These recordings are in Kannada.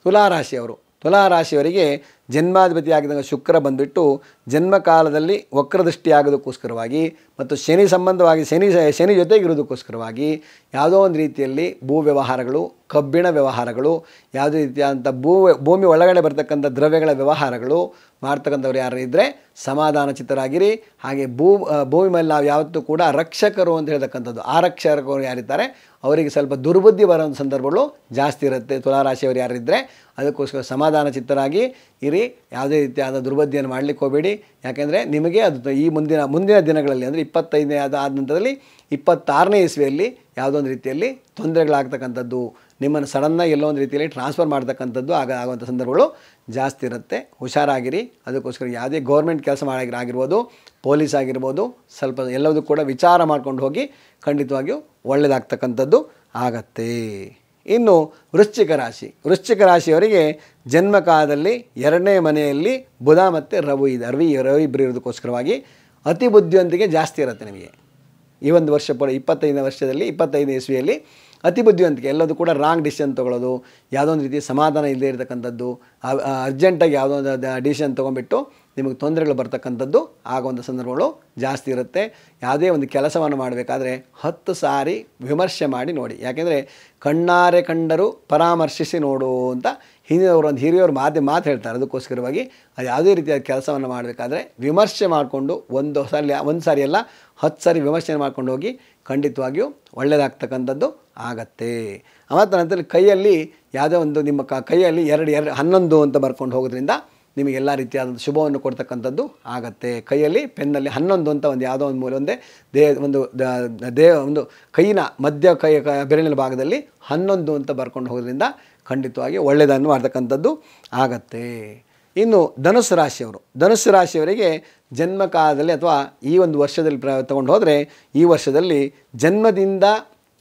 ತುಲಾರಾಶಿಯವರು. ತುಲಾರಾಶಿಯವರಿಗೆ ಜನ್ಮಾಧಿಪತಿಯಾಗಿದ್ದಾಗ ಶುಕ್ರ ಬಂದುಬಿಟ್ಟು ಜನ್ಮಕಾಲದಲ್ಲಿ ವಕ್ರದೃಷ್ಟಿಯಾಗೋದಕ್ಕೋಸ್ಕರವಾಗಿ ಮತ್ತು ಶನಿ ಸಂಬಂಧವಾಗಿ ಶನಿ ಜೊತೆಗಿರೋದಕ್ಕೋಸ್ಕರವಾಗಿ ಯಾವುದೋ ಒಂದು ರೀತಿಯಲ್ಲಿ ಭೂ ವ್ಯವಹಾರಗಳು, ಕಬ್ಬಿಣ ವ್ಯವಹಾರಗಳು, ಯಾವುದೇ ರೀತಿಯಾದಂಥ ಭೂಮಿ ಒಳಗಡೆ ಬರ್ತಕ್ಕಂಥ ದ್ರವ್ಯಗಳ ವ್ಯವಹಾರಗಳು ಮಾಡ್ತಕ್ಕಂಥವ್ರು ಯಾರು ಇದ್ದರೆ ಸಮಾಧಾನ ಚಿತ್ತರಾಗಿರಿ. ಹಾಗೆ ಭೂಮಿ ಮೇಲೆ ನಾವು ಯಾವತ್ತೂ ಕೂಡ ರಕ್ಷಕರು ಅಂತ ಹೇಳ್ತಕ್ಕಂಥದ್ದು, ಆರಕ್ಷಕರು ಯಾರಿದ್ದಾರೆ ಅವರಿಗೆ ಸ್ವಲ್ಪ ದುರ್ಬುದ್ಧಿ ಬರೋ ಸಂದರ್ಭಗಳು ಜಾಸ್ತಿ ಇರುತ್ತೆ. ತುಲಾರಾಶಿಯವರು ಯಾರಿದ್ದರೆ ಅದಕ್ಕೋಸ್ಕರ ಸಮಾಧಾನ ಚಿತ್ತರಾಗಿ ಇರಿ. ಯಾವುದೇ ರೀತಿಯಾದ ದುರ್ಬುದ್ಧಿಯನ್ನು ಮಾಡಲಿಕ್ಕೆ ಹೋಗಬೇಡಿ. ಯಾಕೆಂದರೆ ನಿಮಗೆ ಅದು ಈ ಮುಂದಿನ ದಿನಗಳಲ್ಲಿ ಅಂದರೆ 25ನೇ ಆದ ನಂತರದಲ್ಲಿ 26ನೇ ಇಸ್ವಿಯಲ್ಲಿ ಯಾವುದೋ ಒಂದು ರೀತಿಯಲ್ಲಿ ತೊಂದರೆಗಳಾಗ್ತಕ್ಕಂಥದ್ದು, ನಿಮ್ಮನ್ನು ಸಡನ್ನಾಗಿ ಎಲ್ಲೋ ಒಂದು ರೀತಿಯಲ್ಲಿ ಟ್ರಾನ್ಸ್ಫರ್ ಮಾಡ್ತಕ್ಕಂಥದ್ದು ಆಗುವಂಥ ಸಂದರ್ಭಗಳು ಜಾಸ್ತಿ ಇರುತ್ತೆ. ಹುಷಾರಾಗಿರಿ. ಅದಕ್ಕೋಸ್ಕರ ಯಾವುದೇ ಗೌರ್ಮೆಂಟ್ ಕೆಲಸ ಆಗಿರ್ಬೋದು, ಪೊಲೀಸ್ ಆಗಿರ್ಬೋದು, ಸ್ವಲ್ಪ ಎಲ್ಲದೂ ಕೂಡ ವಿಚಾರ ಮಾಡ್ಕೊಂಡು ಹೋಗಿ ಖಂಡಿತವಾಗಿಯೂ ಒಳ್ಳೆಯದಾಗ್ತಕ್ಕಂಥದ್ದು ಆಗತ್ತೆ. ಇನ್ನು ವೃಶ್ಚಿಕ ರಾಶಿಯವರಿಗೆ ಜನ್ಮಕಾಲದಲ್ಲಿ 2ನೇ ಮನೆಯಲ್ಲಿ ಬುಧ ಮತ್ತು ರವಿ ಇಬ್ಬರು ಇರೋದಕ್ಕೋಸ್ಕರವಾಗಿ ಅತಿ ಬುದ್ಧಿವಂತಿಕೆ ಜಾಸ್ತಿ ಇರುತ್ತೆ ನಿಮಗೆ. ಈ ಒಂದು ವರ್ಷ 25ನೇ ವರ್ಷದಲ್ಲಿ 25ನೇ ಇಸ್ವಿಯಲ್ಲಿ ಅತಿ ಬುದ್ಧಿವಂತಿಕೆ, ಎಲ್ಲದೂ ಕೂಡ ರಾಂಗ್ ಡಿಸಿಷನ್ ತೊಗೊಳ್ಳೋದು, ಯಾವುದೋ ಒಂದು ರೀತಿ ಸಮಾಧಾನ ಇಲ್ಲದೆ ಇರತಕ್ಕಂಥದ್ದು, ಅರ್ಜೆಂಟಾಗಿ ಯಾವುದೋ ಒಂದು ಡಿಸಿಷನ್ ತೊಗೊಂಡ್ಬಿಟ್ಟು ನಿಮಗೆ ತೊಂದರೆಗಳು ಬರ್ತಕ್ಕಂಥದ್ದು ಆಗುವಂಥ ಸಂದರ್ಭಗಳು ಜಾಸ್ತಿ ಇರುತ್ತೆ. ಯಾವುದೇ ಒಂದು ಕೆಲಸವನ್ನು ಮಾಡಬೇಕಾದ್ರೆ 10 ಸಾರಿ ವಿಮರ್ಶೆ ಮಾಡಿ ನೋಡಿ. ಯಾಕೆಂದರೆ ಕಣ್ಣಾರೆ ಕಂಡರೂ ಪರಾಮರ್ಶಿಸಿ ನೋಡು ಅಂತ ಹಿರಿಯವರು ಮಾತು ಹೇಳ್ತಾರೆ. ಅದಕ್ಕೋಸ್ಕರವಾಗಿ ಅದು ಯಾವುದೇ ರೀತಿಯ ಕೆಲಸವನ್ನು ಮಾಡಬೇಕಾದ್ರೆ ವಿಮರ್ಶೆ ಮಾಡಿಕೊಂಡು ಒಂದು ಸಾರಿ ಅಲ್ಲ 10 ಸಾರಿ ವಿಮರ್ಶೆ ಮಾಡ್ಕೊಂಡು ಹೋಗಿ ಖಂಡಿತವಾಗಿಯೂ ಒಳ್ಳೆಯದಾಗ್ತಕ್ಕಂಥದ್ದು ಆಗತ್ತೆ. ಮತ್ತು ನಂತರ ಕೈಯಲ್ಲಿ ಯಾವುದೇ ಒಂದು ನಿಮ್ಮ ಕೈಯಲ್ಲಿ 11 ಅಂತ ಬರ್ಕೊಂಡು ಹೋಗೋದ್ರಿಂದ ನಿಮಗೆಲ್ಲ ರೀತಿಯಾದ ಶುಭವನ್ನು ಕೊಡ್ತಕ್ಕಂಥದ್ದು ಆಗತ್ತೆ. ಕೈಯಲ್ಲಿ ಪೆನ್ನಲ್ಲಿ 11 ಅಂತ ಒಂದು ಯಾವುದೋ ಒಂದು ಒಂದು ಕೈನ ಮಧ್ಯ ಬೆರಳಿನ ಭಾಗದಲ್ಲಿ 11 ಅಂತ ಬರ್ಕೊಂಡು ಹೋಗೋದ್ರಿಂದ ಖಂಡಿತವಾಗಿ ಒಳ್ಳೆಯದನ್ನು ಮಾಡ್ತಕ್ಕಂಥದ್ದು ಆಗತ್ತೆ. ಇನ್ನು ಧನುಸ್ಸು ರಾಶಿಯವರಿಗೆ ಜನ್ಮಕಾಲದಲ್ಲಿ ಅಥವಾ ಈ ಒಂದು ವರ್ಷದಲ್ಲಿ ತಗೊಂಡು ಹೋದರೆ ಈ ವರ್ಷದಲ್ಲಿ ಜನ್ಮದಿಂದ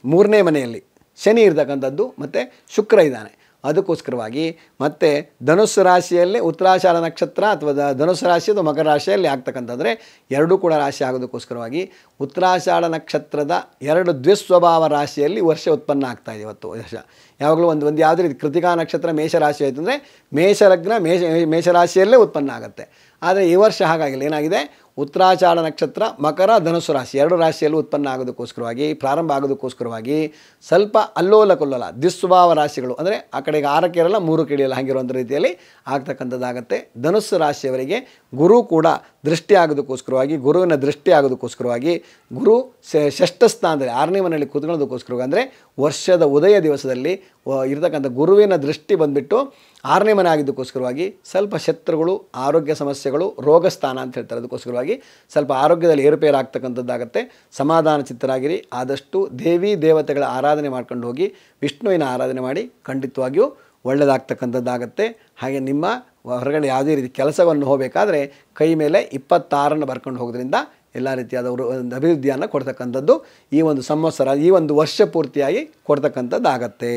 3ನೇ ಮನೆಯಲ್ಲಿ ಶನಿ ಇರ್ತಕ್ಕಂಥದ್ದು ಮತ್ತು ಶುಕ್ರ ಇದ್ದಾನೆ. ಅದಕ್ಕೋಸ್ಕರವಾಗಿ ಮತ್ತು ಧನುಸ್ಸು ರಾಶಿಯಲ್ಲೇ ಉತ್ತರಾಷಾಢ ನಕ್ಷತ್ರ ಅಥವಾ ಧನುಸ್ಸು ರಾಶಿ ಅಥವಾ ಮಕರ ರಾಶಿಯಲ್ಲಿ ಆಗ್ತಕ್ಕಂಥದ್ದರೆ ಎರಡೂ ಕೂಡ ರಾಶಿ ಆಗೋದಕ್ಕೋಸ್ಕರವಾಗಿ ಉತ್ತರಾಷಾಢ ನಕ್ಷತ್ರದ 2 ದ್ವಿಸ್ವಭಾವ ರಾಶಿಯಲ್ಲಿ ವರ್ಷ ಉತ್ಪನ್ನ ಆಗ್ತಾಯಿದೆ ಇವತ್ತು ವರ್ಷ. ಯಾವಾಗಲೂ ಒಂದು ಯಾವುದೇ ರೀತಿ ಕೃತಿಕಾ ನಕ್ಷತ್ರ ಮೇಷರಾಶಿ ಆಯಿತು ಅಂದರೆ ಮೇಷಲಗ್ನ ಮೇಷರಾಶಿಯಲ್ಲೇ ಉತ್ಪನ್ನ ಆಗುತ್ತೆ. ಆದರೆ ಈ ವರ್ಷ ಹಾಗಾಗಿಲ್ಲ. ಏನಾಗಿದೆ, ಉತ್ತರಾಷಾಢ ನಕ್ಷತ್ರ ಮಕರ ಧನುಸ್ಸು ರಾಶಿ 2 ರಾಶಿಯಲ್ಲೂ ಉತ್ಪನ್ನ ಆಗೋದಕ್ಕೋಸ್ಕರವಾಗಿ ಪ್ರಾರಂಭ ಆಗೋದಕ್ಕೋಸ್ಕರವಾಗಿ ಸ್ವಲ್ಪ ಅಲ್ಲೋಲ ಕೊಲ್ಲೋಲ ದ್ವಿಸ್ವಭಾವ ರಾಶಿಗಳು ಅಂದರೆ ಆ ಕಡೆಗೆ 6ಕ್ಕೆ ಇರಲ್ಲ 3ಕ್ಕೆ ಇಳಿಯಲ್ಲ ಹಾಗಿರುವಂಥ ರೀತಿಯಲ್ಲಿ ಆಗ್ತಕ್ಕಂಥದ್ದಾಗತ್ತೆ. ಧನುಸ್ಸು ರಾಶಿಯವರಿಗೆ ಗುರು ಕೂಡ ದೃಷ್ಟಿ ಆಗೋದಕ್ಕೋಸ್ಕರವಾಗಿ ಗುರುವಿನ ದೃಷ್ಟಿ ಆಗೋದಕ್ಕೋಸ್ಕರವಾಗಿ ಗುರು 6ಥ ಸ್ಥಾನದಲ್ಲಿ 6ನೇ ಮನೆಯಲ್ಲಿ ಕೂತ್ಕೊಳ್ಳೋದಕ್ಕೋಸ್ಕರವಾಗಿ ಅಂದರೆ ವರ್ಷದ ಉದಯ ದಿವಸದಲ್ಲಿ ಇರತಕ್ಕಂಥ ಗುರುವಿನ ದೃಷ್ಟಿ ಬಂದುಬಿಟ್ಟು 6ನೇ ಮನೆ ಆಗಿದ್ದಕ್ಕೋಸ್ಕರವಾಗಿ ಸ್ವಲ್ಪ ಶತ್ರುಗಳು, ಆರೋಗ್ಯ ಸಮಸ್ಯೆಗಳು, ರೋಗ ಸ್ಥಾನ ಅಂತ ಹೇಳ್ತಾರೆ. ಅದಕ್ಕೋಸ್ಕರವಾಗಿ ಸ್ವಲ್ಪ ಆರೋಗ್ಯದಲ್ಲಿ ಏರುಪೇರು ಆಗ್ತಕ್ಕಂಥದ್ದಾಗತ್ತೆ. ಸಮಾಧಾನ ಚಿತ್ತರಾಗಿರಿ. ಆದಷ್ಟು ದೇವಿ ದೇವತೆಗಳ ಆರಾಧನೆ ಮಾಡ್ಕೊಂಡು ಹೋಗಿ ವಿಷ್ಣುವಿನ ಆರಾಧನೆ ಮಾಡಿ ಖಂಡಿತವಾಗಿಯೂ ಒಳ್ಳೆಯದಾಗ್ತಕ್ಕಂಥದ್ದಾಗತ್ತೆ. ಹಾಗೆ ನಿಮ್ಮ ಹೊರಗಡೆ ಯಾವುದೇ ರೀತಿ ಕೆಲಸವನ್ನು ಹೋಗಬೇಕಾದ್ರೆ ಕೈ ಮೇಲೆ 26 ಬರ್ಕೊಂಡು ಹೋಗೋದ್ರಿಂದ ಎಲ್ಲ ರೀತಿಯಾದ ಒಂದು ಅಭಿವೃದ್ಧಿಯನ್ನು ಕೊಡ್ತಕ್ಕಂಥದ್ದು ಈ ಒಂದು ಸಂವತ್ಸರ ಈ ಒಂದು ವರ್ಷ ಪೂರ್ತಿಯಾಗಿ ಕೊಡ್ತಕ್ಕಂಥದ್ದಾಗತ್ತೆ.